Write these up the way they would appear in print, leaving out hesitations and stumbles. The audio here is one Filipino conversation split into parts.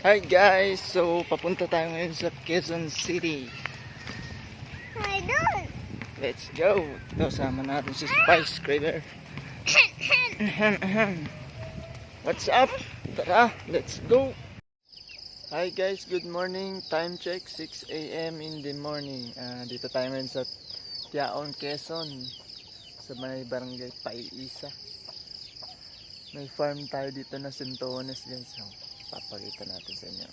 Hi guys! So, papunta tayo ngayon sa Quezon City. I don't. Let's go! Kasama natin si Spice Craver. What's up? Tara, let's go! Hi guys, good morning. Time check, 6 a.m. in the morning. Dito tayo ngayon sa Tiaon, Quezon. Sa may barangay Paiisa. May farm tayo dito na Sintones guys. So, papakita natin sa inyo.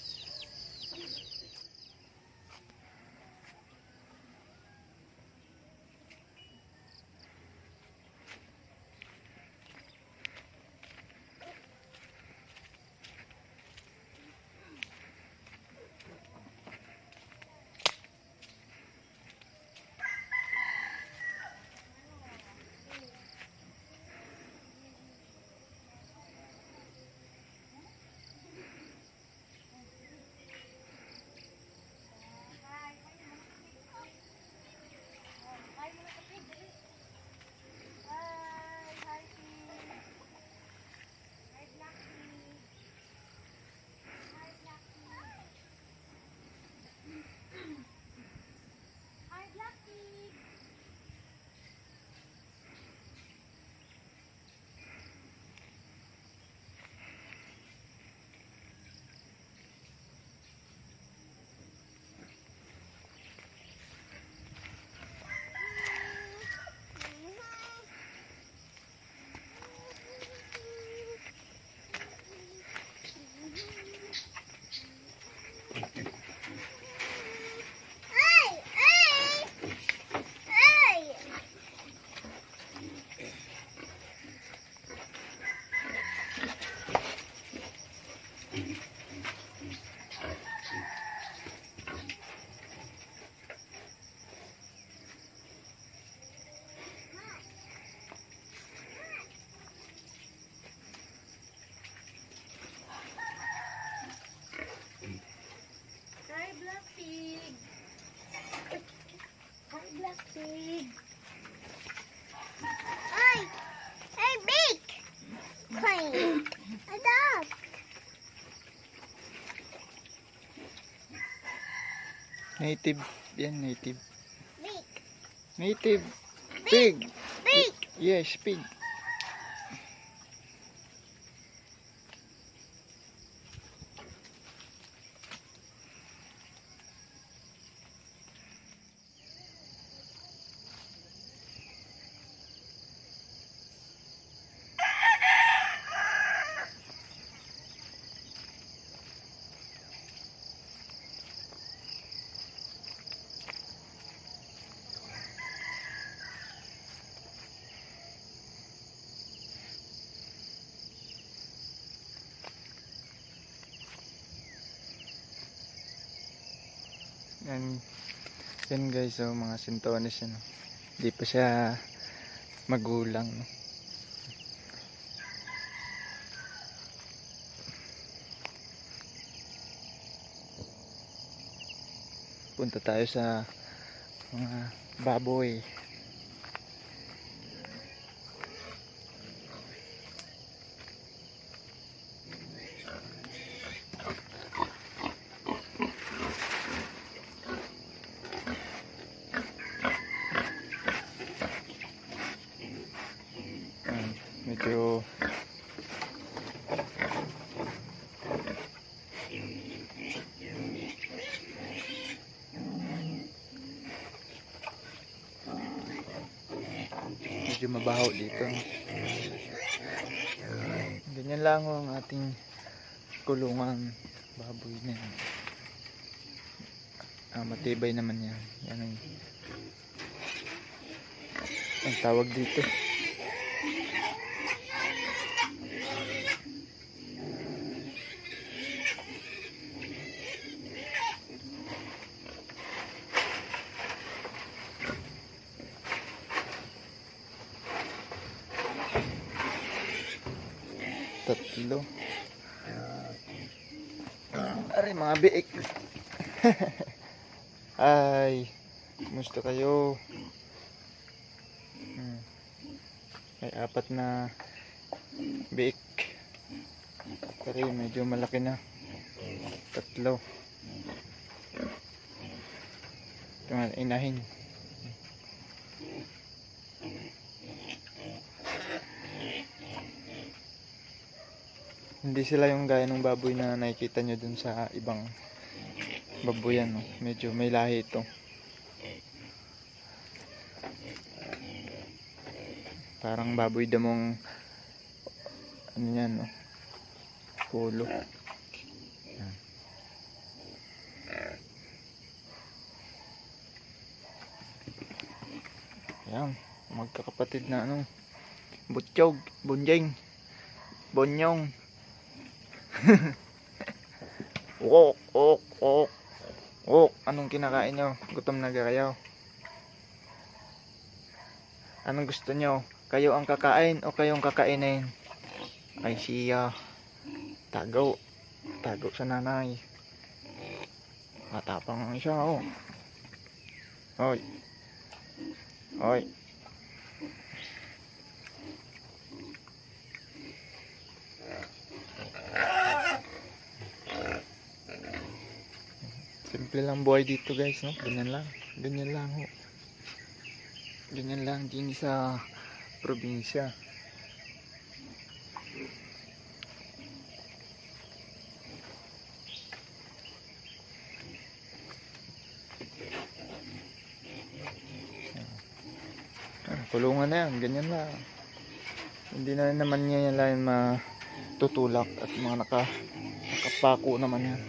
Pig. Ay! Hey, big! Plane. Adopt. Native. Yan, native. Big. Native. Pig. Big. Yes, pig. Yan guys, so mga Sintones yan. Hindi pa siya magulang. No? Punta tayo sa mga baboy. Medyo mabaho dito. Ganyan lang ang ating kulungan baboy na yan. Matibay naman yan. Yan ang tawag dito. Tatlo. Aray mga biik. Ay, kumusta kayo? May apat na biik. Pero medyo malaki na. Tatlo. Ito nga, inahin. Hindi sila yung gaya ng baboy na nakikita nyo dun sa ibang baboyan, no? Medyo may lahi ito. Parang baboy damong ano yan, no? Polo. Yan. Yan, magkakapatid na ano, butchog, bunjing, bonyong. Ok, ok, ok. Ok, anong kinakain nyo? Gutom na kayo? Anong gusto nyo? Kayo ang kakain o kayong kakainin? Ay siya. Tago. Tago sa nanay. Matapang ang isa, oh. Hoy. Hoy. Simple lang buhay dito, guys, no? Ganyan lang. Ganyan lang, ho. Ganyan lang din sa probinsya. Kulungan na yan, ganyan lang. Hindi na naman niya yan lang matutulak at mga nakapako naman yan.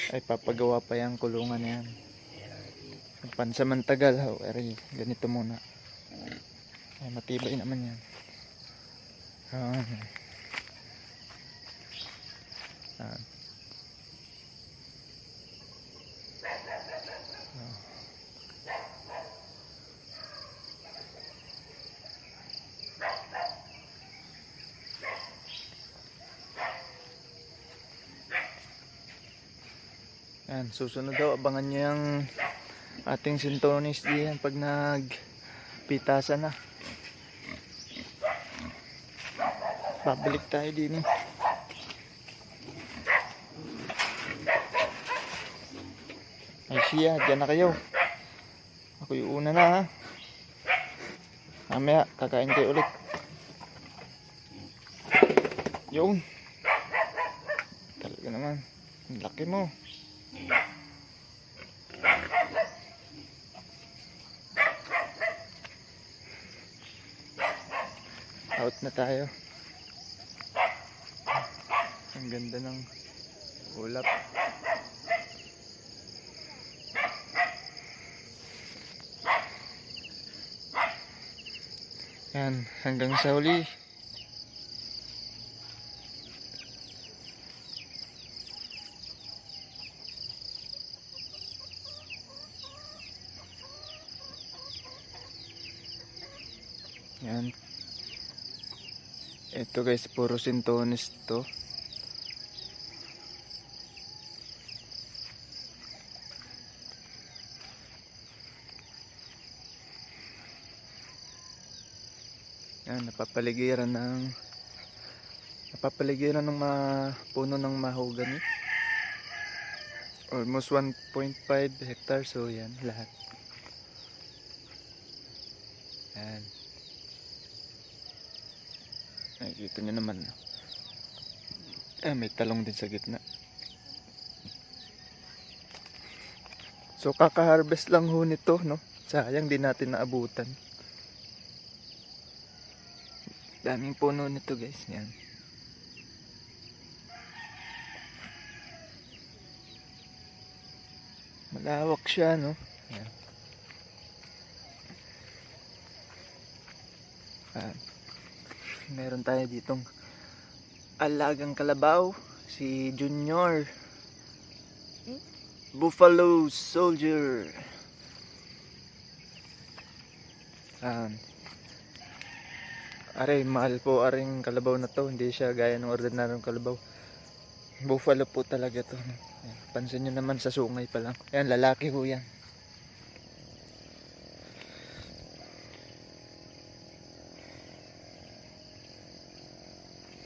Ay papagawa pa yung kulungan na yan. Pansamantagal, ay ganito muna. Ay matibay naman yan. Yan, susunod daw, abangan nyo yung ating sintonis diyan pag nagpitasan na. Babalik tayo din eh. Ay siya, dyan na kayo. Ako yung una na, ha. Mamaya, kakain kayo ulit. Yung talaga naman, ang laki mo. Out na tayo. Ang ganda ng ulap. Yan, hanggang sa huli. Yan. Ito guys, puro sintonis to. Yan, napapaligiran ng mga puno ng mahogany. Almost 1.5 hectares, so yan lahat. Yan. Nakikita nyo naman. May talong din sa gitna. So kaka-harvest lang ho nito, no? Sayang din natin naabutan. Daming puno nito, guys. Yan. Malawak siya, no? Yan. Meron tayo ditong alagang kalabaw, si Junior Buffalo Soldier. Aray, mahal po aring kalabaw na to. Hindi siya gaya ng ordinaryong kalabaw. Buffalo po talaga to. Ayan, pansin nyo naman sa sungay pa lang. Ayan, lalaki po yan.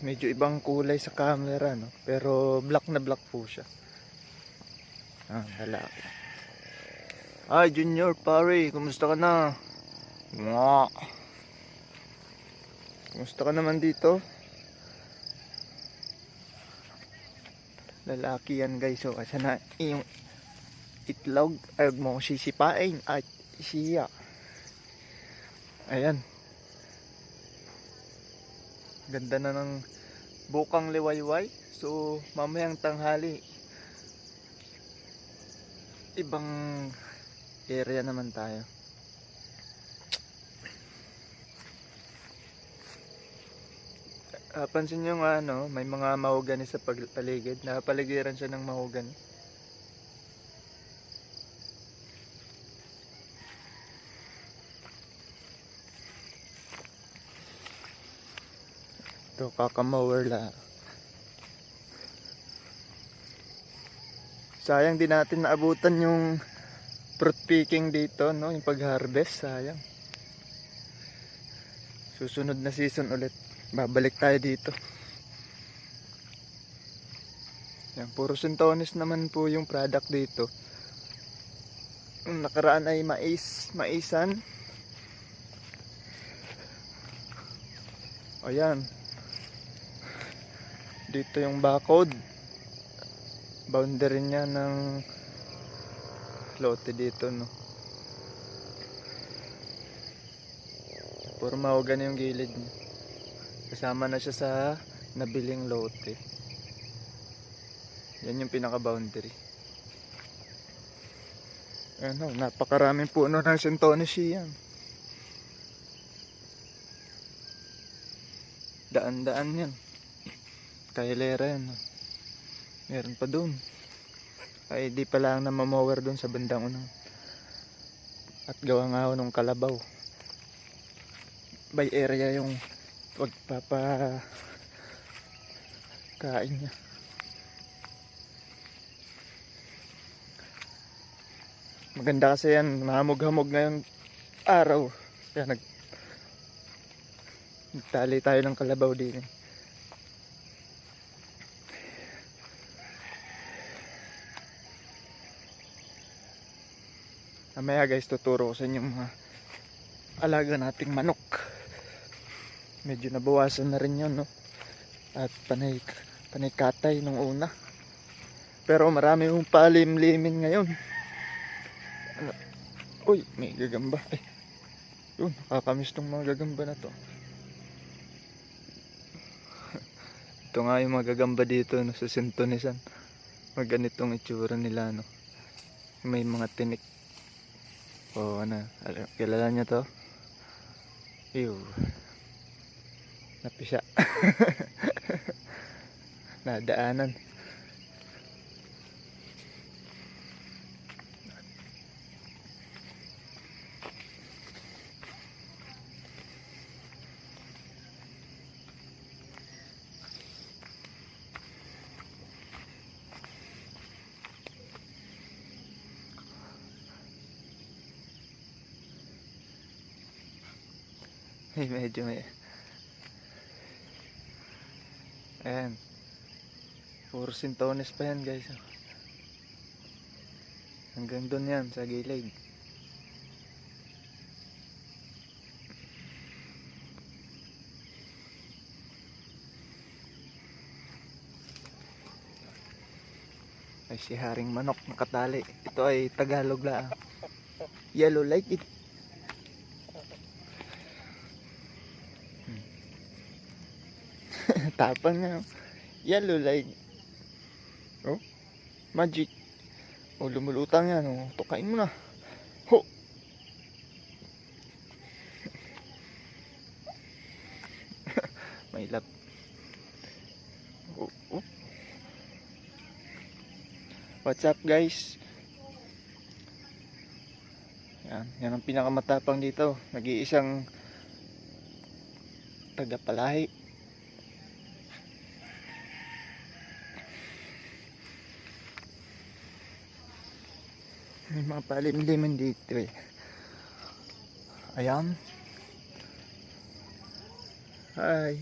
Medyo ibang kulay sa camera, no? Pero black na black po siya. Lalaki. Ay, Junior, pare, kumusta ka na? Mwah. Kumusta ka naman dito? Lalaki yan, guys. So, kasi na yung itlog, ay huwag mo sisipain at siya. Ayan. Ganda na ng bukang liwayway. So, mamayang tanghali, ibang area naman tayo. Pansin nyo nga, ano, may mga mahogani sa paligid. Napaligiran siya ng mahogani. Ito, kakamower lang. Sayang din natin naabutan yung fruit picking dito, no? Yung pag-harvest, sayang. Susunod na season ulit, babalik tayo dito. Yan, puro sintonis naman po yung product dito. Yung nakaraan ay maisan. Ayan. Dito yung bakod. Boundary niya ng lote dito, no. Puro mahogani yung gilid niya. Kasama na siya sa nabiling lote. Yan yung pinaka boundary. Ano, napakaraming puno ng sintonis yan. Daan-daan yan. Kailera yan. Meron pa dun. Ay di pa lang na mamower dun sa bandang unang. At gawa nga ako nung kalabaw. By area yung pagpapa kain niya. Maganda kasi yan. Mahamog-hamog ngayong araw. Kaya nagtali tayo ng kalabaw din. Mamaya guys, tuturo ko sa inyo mga alaga nating manok. Medyo nabawasan na rin yun, no? At panay katay nung una. Pero marami yung palimlimin ngayon. Uy, may gagamba. Yun, nakakamiss tong mga gagamba na to. Ito nga yung mga gagamba dito, no, sa sintonisan. Maganitong itsura nila, no? May mga tinik. Ano, kilala niyo to? Ew. Napisa. Nadaanan. Medyo may. Ayan. Puro sintonis pa yan, guys. Hanggang doon yan sa gilid. Ay, si haring manok nakatali. Ito ay Tagalog lang. Yellow like it. Tapang nga. Yellow light. Oh, magic. Oh, lumulutang yan. Oh, tukain mo na. Ho. May lap. Oh, oh. What's up, guys? Yan ang pinakamatapang dito. Nag-iisang tagapalahi. May mga palimliman dito eh. Ayan. Hi.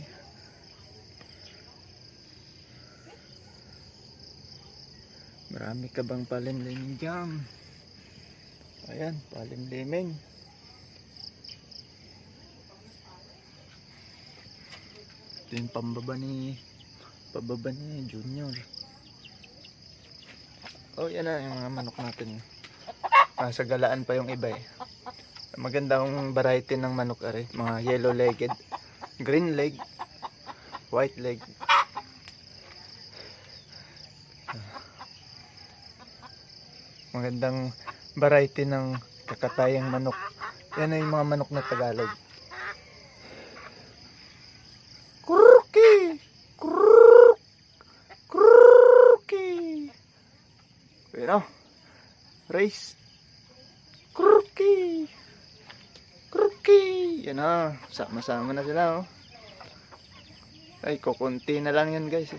Marami ka bang palimlimin dyan? Ayan, palimlimin. Ito yung pababa ni Junior. Oh, yan na yung mga manok natin. Sa galaan pa yung iba eh. Magandang variety ng manok are. Mga yellow legged, green leg, white leg. Magandang variety ng kakatayang manok. Yan ay yung mga manok na Tagalog. Kurki! Kurki! Pero, race. Kurki! Kurki! Yan na, sama-sama na sila oh. Ay, kukunti na lang yan guys.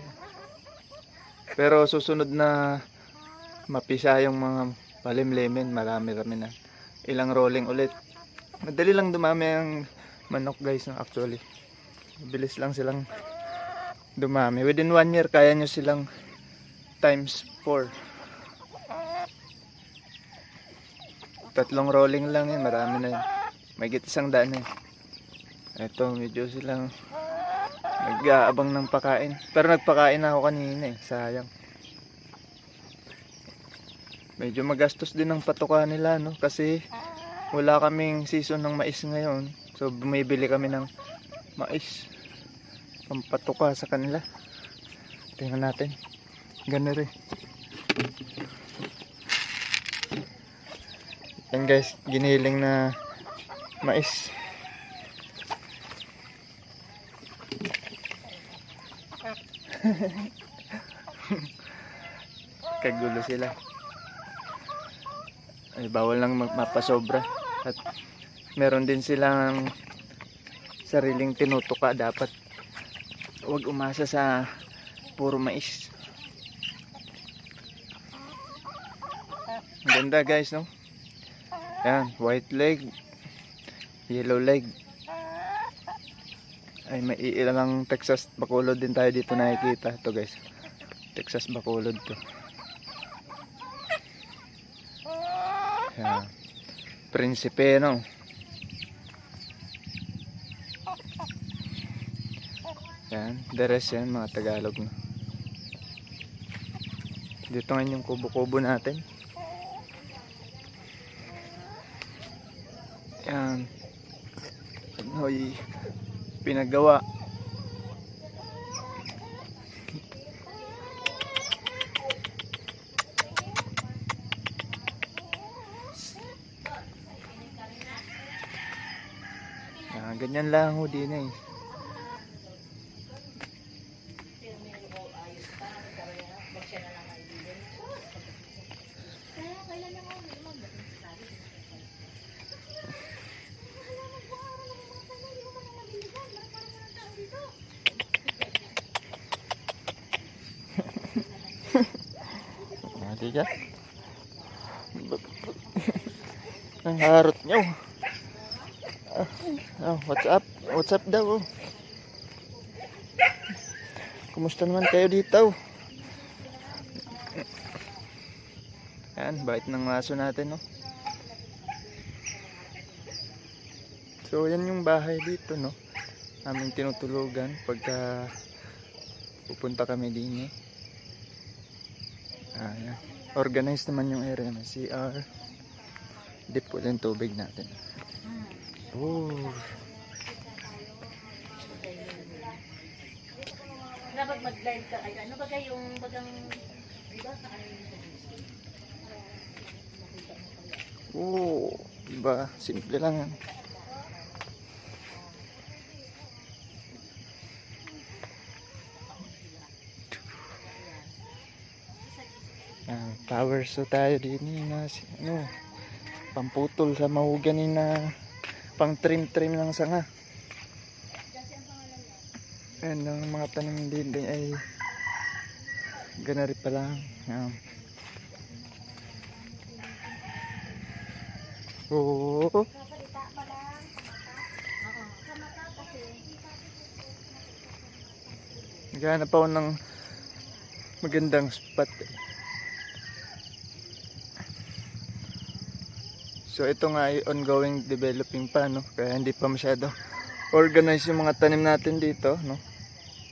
Pero susunod na mapisa yung mga palimlimin, marami-rami na. Ilang rolling ulit. Madali lang dumami ang manok guys no, actually. Bilis lang silang dumami. Within 1 year, kaya nyo silang times 4. 3 rolling lang yan, marami na yan. May git 100 na yan. Ito, medyo silang nag-aabang ng pakain. Pero nagpakain na ako kanina eh, sayang. Medyo magastos din ang patuka nila no, kasi wala kaming season ng mais ngayon. So bumibili kami ng mais pampatuka sa kanila. Tingnan natin. Ganda rin. Yan guys, giniling na mais. Kagulo sila. Ay, bawal lang mapasobra. At meron din silang sariling tinutuka dapat. Huwag umasa sa puro mais. Ganda guys no. Yan, white leg, yellow leg. Ay, may ilang Texas Bacolod din tayo dito nakikita. Ito guys, Texas Bacolod to. Yan, Prinsipe no. Yan, the rest yan mga Tagalog no. Dito ngayon yung kubo-kubo natin. Yan. Hoy, pinagawa. Yan, ganyan lang ho din eh. Tiga. Ang harot nyo. What's up? What's up daw? Kumusta naman kayo dito? Yan, bait ng aso natin no. So yan yung bahay dito no. Aming tinutulugan pagka pupunta kami din eh. Ayan. Organized naman yung area. May CR. Dip po yung tubig natin. Oh. Dapat mag-live ka. Ay, ano ba kayong bagang... Oh. Diba? Simple lang yan. Power so tayo din na ano, pamputol sa mahogany na pang trim ng sanga. Ayan ang mga tanim din ay ganari pa lang. Oh. Naghahanap ako ng magandang spot. So ito nga ay ongoing developing pa, no? Kaya hindi pa masyado organize yung mga tanim natin dito, no?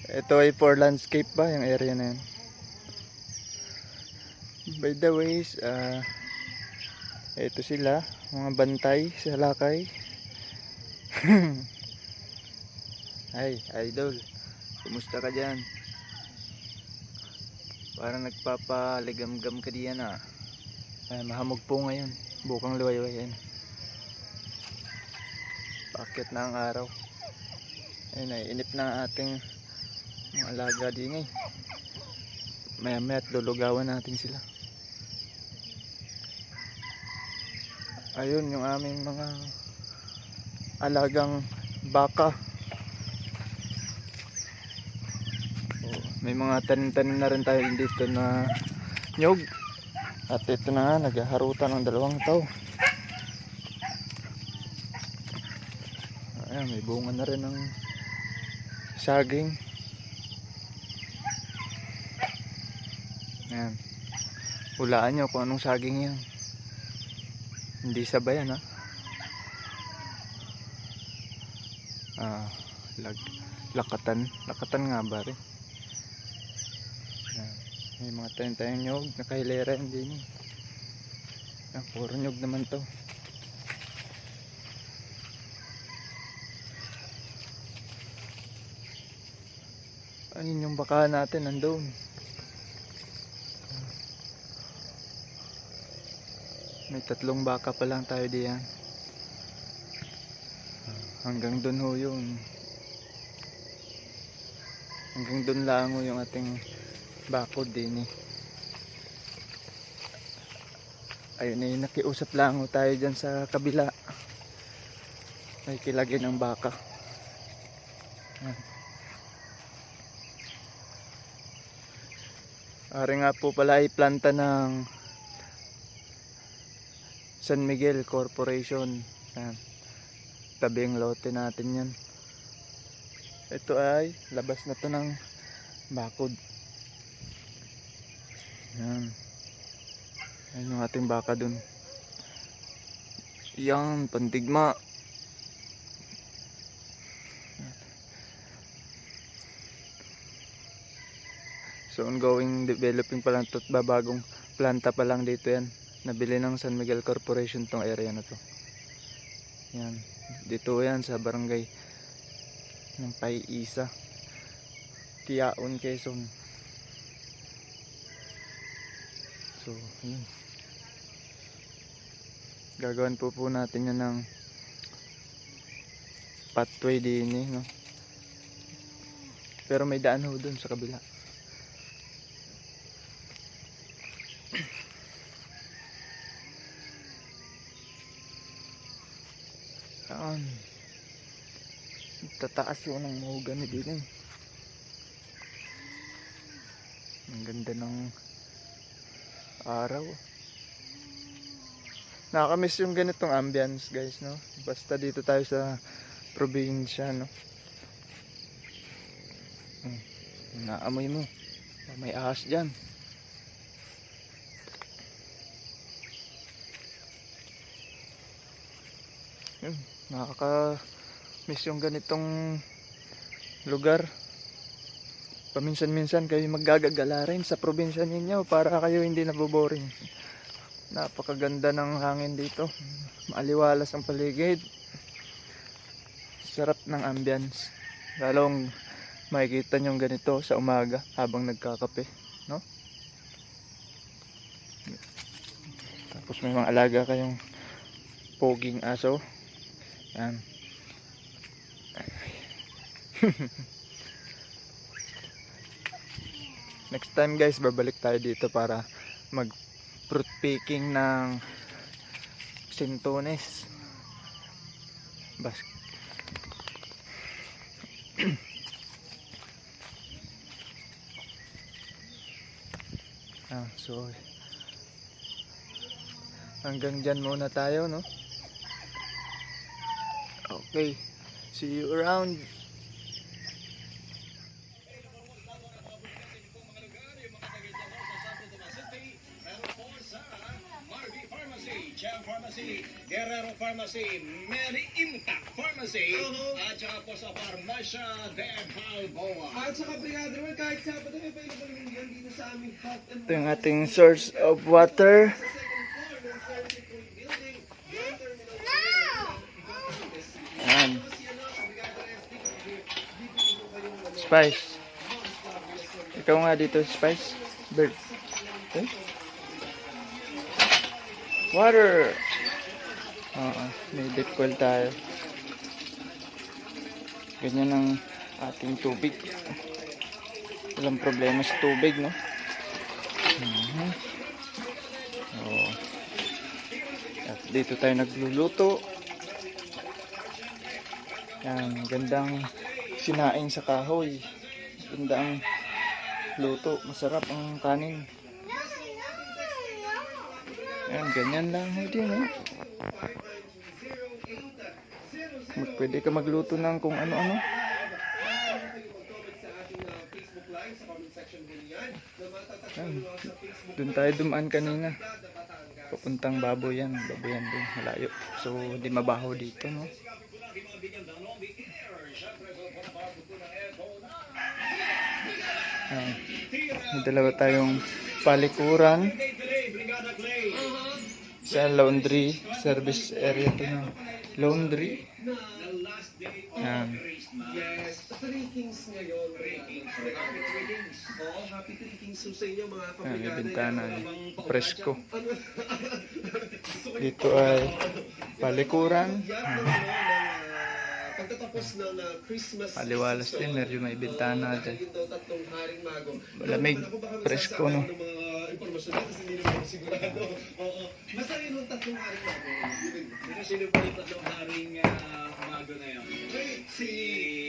Ito ay for landscape ba yung area na yan. By the ways, ito sila, mga bantay sa lakay. Ay, idol, kumusta ka dyan? Parang nagpapaligam-gam ka diyan ah. Ay, mahamog po ngayon, bukang liwayway yan. Bakit na ang araw? Ayun ay, inip na ang ating mga alaga din eh. Maya-maya at lulugawan natin sila. Ayun yung aming mga alagang baka. Oh, may mga tanim-tanim na rin tayo dito na nyog. At ito na nga, naghaharutan ng 2 tao. Ayan, may bunga na rin ng saging. Ayan. Hulaan nyo kung anong saging yan. Hindi sabayan ha. Lakatan. Lakatan nga ba rin. Ayan. May mga tayong nyog. Nakahilera hindi nyo. Ayan, puro nyog naman to. Ayun yung baka natin nandun. May 3 baka pa lang tayo diyan. Hanggang dun ho yun. Hanggang dun lang ho yung ating bakod din eh. Ayun eh, nakiusap lang ho tayo dyan sa kabila. Ay kilagay ng baka. Ari nga po pala ay planta ng San Miguel Corporation. Yan. Tabing lote natin yan. Ito ay labas na to ng bakod. Yan. Yan yung ating baka dun. Yan, pandigma. So ongoing developing pa lang ito. Bagong planta pa lang dito yan. Nabili ng San Miguel Corporation tong area na to. Yan. Dito yan sa barangay ng Pay-Isa, Tiaon, Quezon. So, yun. Gagawin po natin yan ng pathway din eh, no? Pero may daan ho dun sa kabila. Saan? Tataas yun ng mahogany din eh. Ang ganda ng araw. Nakakamiss yung ganitong ambience guys, no? Basta dito tayo sa probinsya, no? Naamoy mo. May ahas dyan. Yun, nakaka-miss yung ganitong lugar. Paminsan-minsan kayo maggagagala rin sa probinsya ninyo para kayo hindi naboboring. Napakaganda ng hangin dito. Maaliwalas ang paligid. Sarap ng ambience. Lalong makikita nyo ganito sa umaga habang nagkakape, no? Tapos may mga alaga kayong poging aso. Yan. Next time guys, babalik tayo dito para mag fruit picking ng sintones. So hanggang dyan muna tayo, no? Okay, see you around. Pharmacy, Jam Pharmacy. Pharmacy, Guerrero Pharmacy, Mary Impact Pharmacy, at saka po sa Farmacia de Balboa. At saka Brigada Roll, kahit Sabado, available rin yan dito sa aming health and Ito yung ating source of water. sa second floor ng Servicing Building, Grand Terminal. Ayan. Spice. Ikaw nga dito, Spice. Bird. Okay. Water. Oo, may deep well tayo. Ganyan ang ating tubig. Walang problema sa tubig, no? Oo. At dito tayo nagluluto. Yan, gandang sinaing sa kahoy. Gandang luto. Masarap ang kanin. Yan, ganyan lang ho din, eh. Pwede ka magluto ng kung ano-ano. Yan. Doon tayo dumaan kanina. Papuntang Baboyan. Baboyan din, malayo. So, di mabaho dito, no? May dalawa tayong palikuran sa laundry service area to na laundry. Yan. Yes, Three Kings ngayon. Happy Three Kings. Oo, Happy Three Kings so sa inyo mga Yan, kabrigada. may bintana presko. Ano? Dito ay palikuran. Yan ng pagtatapos ng Christmas Paliwalas din, medyo may bintana dyan. Yun daw tatlong haring mago. Malamig, Ako baka presko, no? ng mga impormasyon natin, hindi naman ako sigurado. Oo. Basta yun yung tatlong haring mago. Sino po yung tatlong haring mago na yun? Si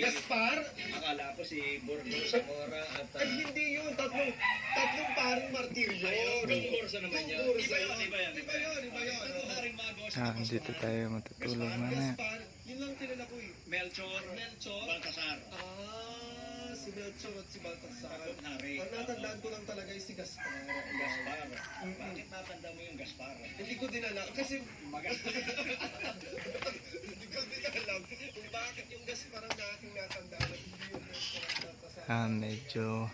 Gaspar? Akala ko si Borgo Zamora at... Ay, hindi yun. Tatlong paring martiryo. Yung kurso naman yun. Iba yun. Iba yun. Tatlong haring mago. Dito tayo matutulog mamaya. Gaspar, yun lang kilala ko eh. Melchor, Baltasar. Si Melchor at si Baltasar. Tatlong hari. Ang natandaan ko lang talaga ay si Gaspar. Gaspar. Bakit natanda mo yung Gaspar? Hindi ko din alam. Kasi hindi ko din alam kung bakit yung Gaspar ang aking natandaan at hindi yung Melchor at Baltasar. Medyo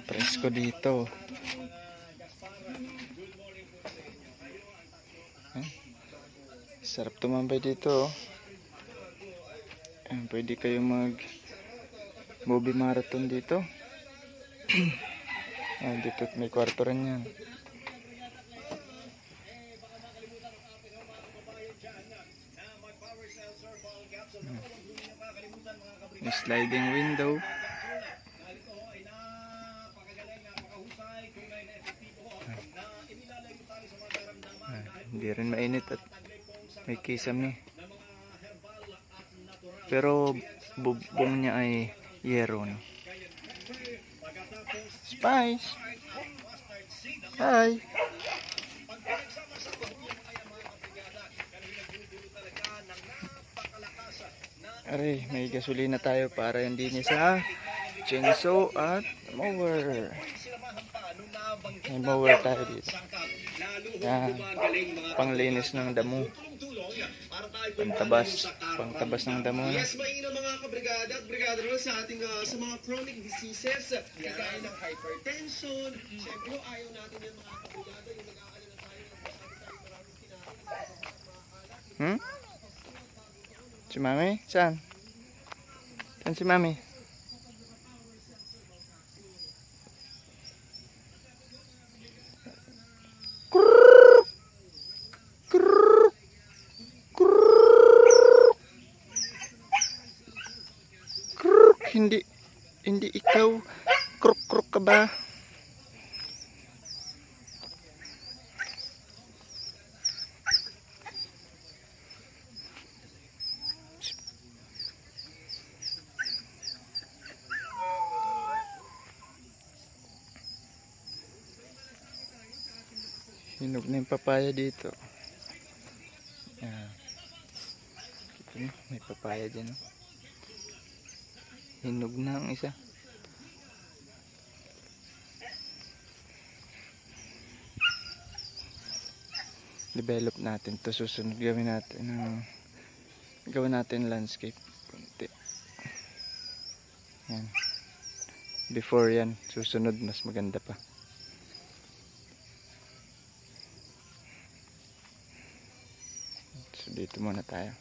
presko dito. Sarap tumambay dito. Pwede kayo mag movie marathon dito. Dito may kwarto rin yan. May sliding window. Hindi rin mainit at may kisame. Pero bubong niya ay yero, no? Spice! Hi! Aray, may gasolina tayo para hindi niya sa chainsaw at mower. May mower tayo dito. Yan, panglinis ng damo. Pangtabas ng damo. Yes, mainam mga kabrigada at brigada roll sa ating sa mga chronic diseases, kagaya ng hypertension. Siyempre, ayaw natin yan mga kabrigada, yung nag-aalala tayo ng maraming kinain. Si Mami? Saan? Saan si Mami? Hindi ikaw. Kruk ka ba? Hinog na yung papaya dito. Kita mo, may papaya dyan. Hinog na ang isa. develop natin to. Susunod gawin natin landscape konti. Yan. Before yan, susunod mas maganda pa. So dito muna tayo.